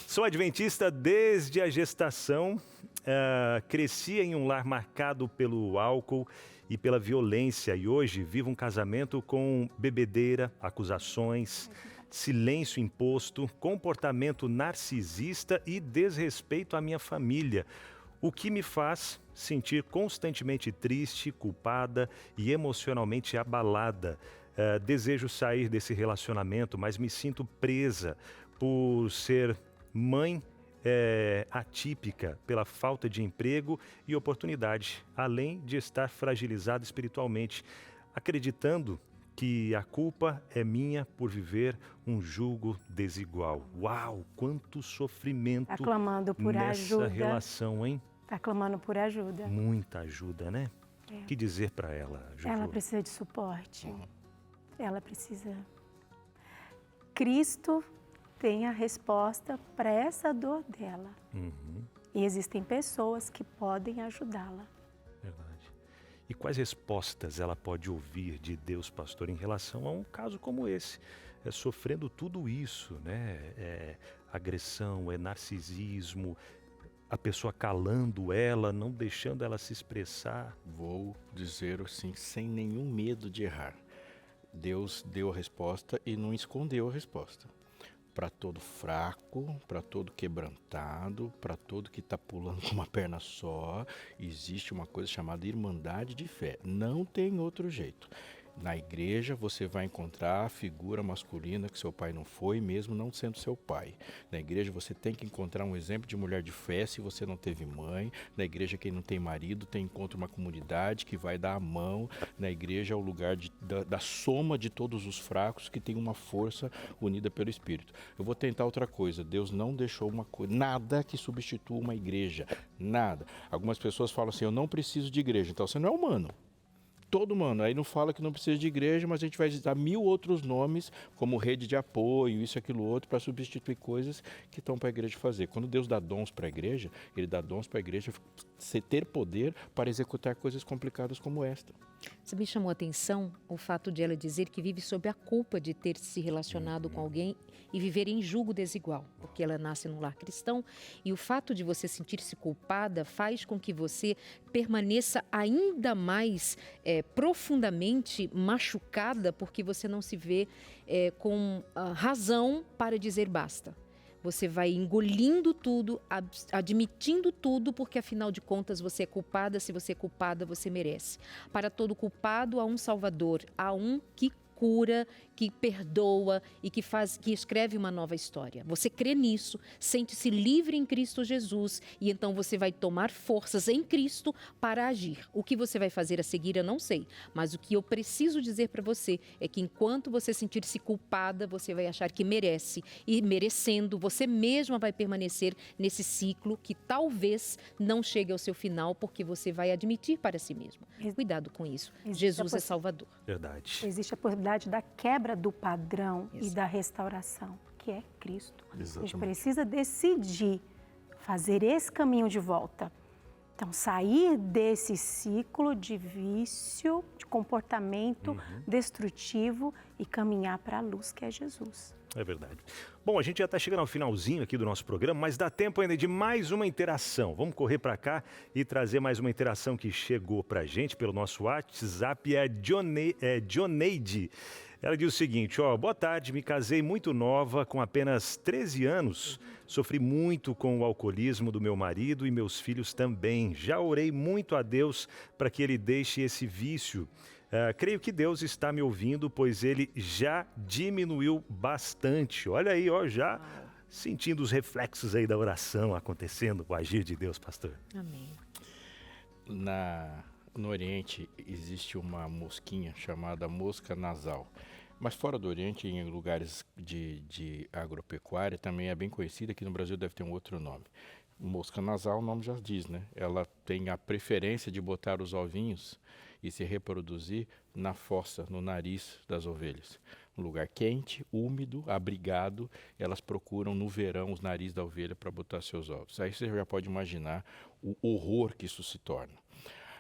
Sou adventista desde a gestação. Cresci em um lar marcado pelo álcool e pela violência. E hoje vivo um casamento com bebedeira, acusações, silêncio imposto, comportamento narcisista e desrespeito à minha família. O que me faz sentir constantemente triste, culpada e emocionalmente abalada. Desejo sair desse relacionamento, mas me sinto presa por ser mãe atípica, pela falta de emprego e oportunidade, além de estar fragilizada espiritualmente, acreditando que a culpa é minha por viver um jugo desigual. Uau, quanto sofrimento nessa relação, hein? Está clamando por ajuda. Muita ajuda, né? O que dizer para ela, Juju? Ela precisa de suporte. Ela precisa... Cristo tem a resposta para essa dor dela. E existem pessoas que podem ajudá-la. Verdade. E quais respostas ela pode ouvir de Deus, pastor, em relação a um caso como esse? Sofrendo tudo isso, né? Agressão, narcisismo, a pessoa calando ela, não deixando ela se expressar. Vou dizer assim, sem nenhum medo de errar. Deus deu a resposta e não escondeu a resposta. Para todo fraco, para todo quebrantado, para todo que está pulando com uma perna só, existe uma coisa chamada irmandade de fé. Não tem outro jeito. Na igreja você vai encontrar a figura masculina que seu pai não foi, mesmo não sendo seu pai. Na igreja você tem que encontrar um exemplo de mulher de fé se você não teve mãe. Na igreja quem não tem marido encontra uma comunidade que vai dar a mão. Na igreja é o lugar da soma de todos os fracos que tem uma força unida pelo Espírito. Eu vou tentar outra coisa. Deus não deixou nada que substitua uma igreja. Nada. Algumas pessoas falam assim, eu não preciso de igreja. Então você não é humano. Todo humano, aí não fala que não precisa de igreja, mas a gente vai dar 1000 outros nomes, como rede de apoio, isso, aquilo, outro, para substituir coisas que estão para a igreja fazer. Quando Deus dá dons para a igreja, Ele dá dons para a igreja ter poder para executar coisas complicadas como esta. Você me chamou a atenção o fato de ela dizer que vive sob a culpa de ter se relacionado com alguém e viver em julgo desigual, porque ela nasce num lar cristão e o fato de você sentir-se culpada faz com que você permaneça ainda mais profundamente machucada porque você não se vê com razão para dizer basta. Você vai engolindo tudo, admitindo tudo, porque afinal de contas você é culpada. Se você é culpada, você merece. Para todo culpado há um Salvador, há um que cura, que perdoa e que escreve uma nova história. Você crê nisso, sente-se livre em Cristo Jesus e então você vai tomar forças em Cristo para agir. O que você vai fazer a seguir eu não sei, mas o que eu preciso dizer para você é que enquanto você sentir-se culpada, você vai achar que merece e merecendo, você mesma vai permanecer nesse ciclo que talvez não chegue ao seu final porque você vai admitir para si mesmo. Cuidado com isso. Jesus é Salvador. Verdade. Existe a possibilidade da quebra do padrão e da restauração, que é Cristo. Exatamente. A gente precisa decidir fazer esse caminho de volta. Então, sair desse ciclo de vício, de comportamento destrutivo e caminhar para a luz que é Jesus. É verdade. Bom, a gente já está chegando ao finalzinho aqui do nosso programa, mas dá tempo ainda de mais uma interação. Vamos correr para cá e trazer mais uma interação que chegou para a gente pelo nosso WhatsApp, é a Joneide. Ela diz o seguinte, boa tarde, me casei muito nova, com apenas 13 anos. Sofri muito com o alcoolismo do meu marido e meus filhos também. Já orei muito a Deus para que Ele deixe esse vício. Creio que Deus está me ouvindo, pois Ele já diminuiu bastante. Olha aí, já sentindo os reflexos aí da oração acontecendo, o agir de Deus, pastor. Amém. No Oriente existe uma mosquinha chamada mosca nasal. Mas fora do Oriente, em lugares de agropecuária, também é bem conhecida. Aqui no Brasil deve ter um outro nome. Mosca nasal, o nome já diz, né? Ela tem a preferência de botar os ovinhos e se reproduzir na fossa, no nariz das ovelhas. Um lugar quente, úmido, abrigado, elas procuram no verão os narizes da ovelha para botar seus ovos. Aí você já pode imaginar o horror que isso se torna.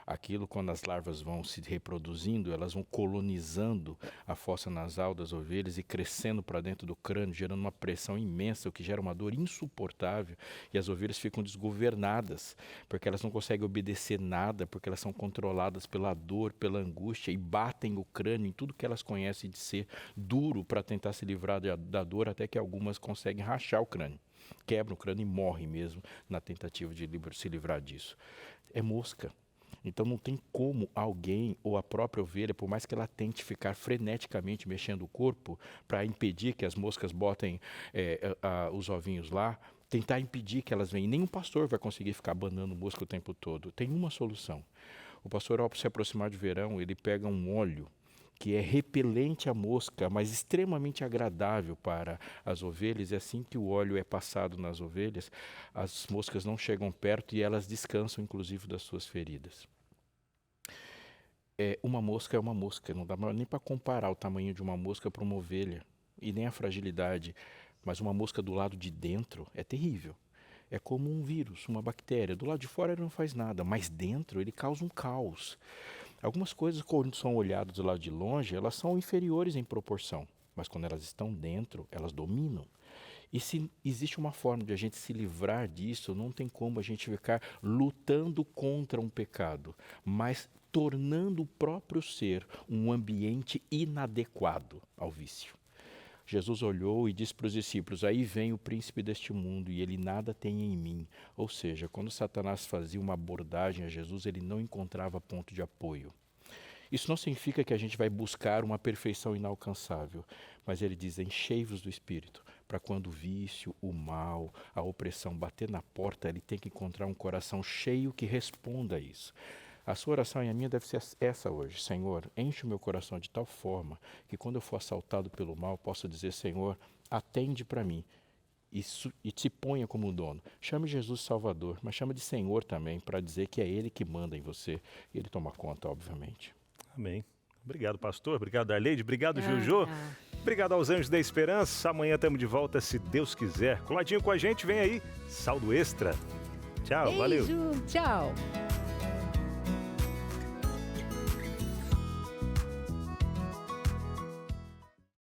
Aquilo, quando as larvas vão se reproduzindo, elas vão colonizando a fossa nasal das ovelhas e crescendo para dentro do crânio, gerando uma pressão imensa, o que gera uma dor insuportável. E as ovelhas ficam desgovernadas, porque elas não conseguem obedecer nada, porque elas são controladas pela dor, pela angústia, e batem o crânio em tudo que elas conhecem de ser duro para tentar se livrar da dor, até que algumas conseguem rachar o crânio. Quebram o crânio e morrem mesmo na tentativa de se livrar disso. É mosca. Então não tem como alguém ou a própria ovelha, por mais que ela tente ficar freneticamente mexendo o corpo para impedir que as moscas botem os ovinhos lá, tentar impedir que elas venham. Nenhum pastor vai conseguir ficar abanando mosca o tempo todo. Tem uma solução. O pastor, ao se aproximar de verão, ele pega um óleo que é repelente à mosca, mas extremamente agradável para as ovelhas. E assim que o óleo é passado nas ovelhas, as moscas não chegam perto e elas descansam, inclusive, das suas feridas. Uma mosca é uma mosca, não dá nem para comparar o tamanho de uma mosca para uma ovelha, e nem a fragilidade, mas uma mosca do lado de dentro é terrível. É como um vírus, uma bactéria. Do lado de fora ele não faz nada, mas dentro ele causa um caos. Algumas coisas, quando são olhadas do lado de longe, elas são inferiores em proporção, mas quando elas estão dentro, elas dominam. E se existe uma forma de a gente se livrar disso, não tem como a gente ficar lutando contra um pecado, mas tornando o próprio ser um ambiente inadequado ao vício. Jesus olhou e disse para os discípulos, aí vem o príncipe deste mundo e ele nada tem em mim. Ou seja, quando Satanás fazia uma abordagem a Jesus, ele não encontrava ponto de apoio. Isso não significa que a gente vai buscar uma perfeição inalcançável, mas ele diz, enchei-vos do Espírito, para quando o vício, o mal, a opressão bater na porta, ele tem que encontrar um coração cheio que responda a isso. A sua oração e a minha deve ser essa hoje. Senhor, enche o meu coração de tal forma que quando eu for assaltado pelo mal, eu possa dizer, Senhor, atende para mim e te ponha como dono. Chame Jesus Salvador, mas chama de Senhor também, para dizer que é Ele que manda em você. E Ele toma conta, obviamente. Amém. Obrigado, pastor. Obrigado, Arleide. Obrigado, Juju. Obrigado aos Anjos da Esperança. Amanhã estamos de volta, se Deus quiser. Coladinho com a gente, vem aí, Saldo Extra. Tchau, Beijo, valeu. Tchau.